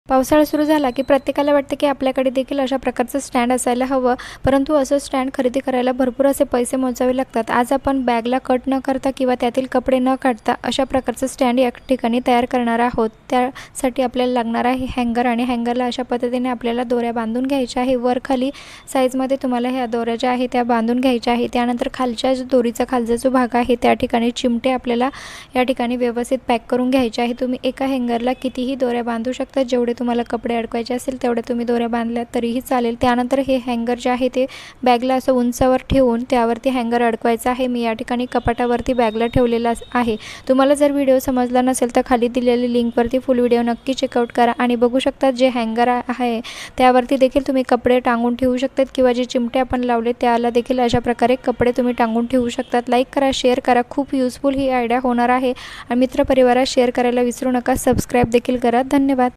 पावसाळा सुरू झाला की प्रत्येकाला वाटतं की आपल्याकडे देखील अशा प्रकारचं स्टँड असायला हवं, परंतु असं स्टँड खरेदी करायला भरपूर असे पैसे मोजावे लागतात. आज आपण बॅगला कट न करता किंवा त्यातील कपडे न काढता अशा प्रकारचं स्टँड या ठिकाणी तयार करणार आहोत. त्यासाठी आपल्याला लागणार आहे हँगर आणि हँगरला अशा पद्धतीने आपल्याला दोऱ्या बांधून घ्यायच्या आहे. वर खाली साईजमध्ये तुम्हाला ह्या दोऱ्या ज्या आहेत त्या बांधून घ्यायच्या आहे. त्यानंतर खालच्या दोरीचा खालचा जो भाग आहे त्या ठिकाणी चिमटे आपल्याला या ठिकाणी व्यवस्थित पॅक करून घ्यायचे आहे. तुम्ही एका हँगरला कितीही दोऱ्या बांधू शकता. जेवढे तुम्हाला कपडे अडकवायचे असेल तेवढे तुम्ही दोऱ्या बांधल्या तरीही चालेल. त्यानंतर हे हँगर जे आहे ते बॅगला असं उंचावर ठेवून त्यावरती हँगर अडकवायचं आहे. मी या ठिकाणी कपाटावरती बॅगला ठेवलेला आहे. तुम्हाला जर व्हिडिओ समजला नसेल तर खाली दिलेली लिंकवरती फुल व्हिडिओ नक्की चेकआउट करा आणि बघू शकता जे हँगर आहे त्यावरती देखील तुम्ही कपडे टांगून ठेवू शकतात किंवा जे चिमटे आपण लावले त्याला देखील अशा प्रकारे कपडे तुम्ही टांगून ठेवू शकतात. लाईक करा, शेअर करा. खूप युजफुल ही आयडिया होणार आहे आणि मित्रपरिवारात शेअर करायला विसरू नका. सबस्क्राईब देखील करा. धन्यवाद.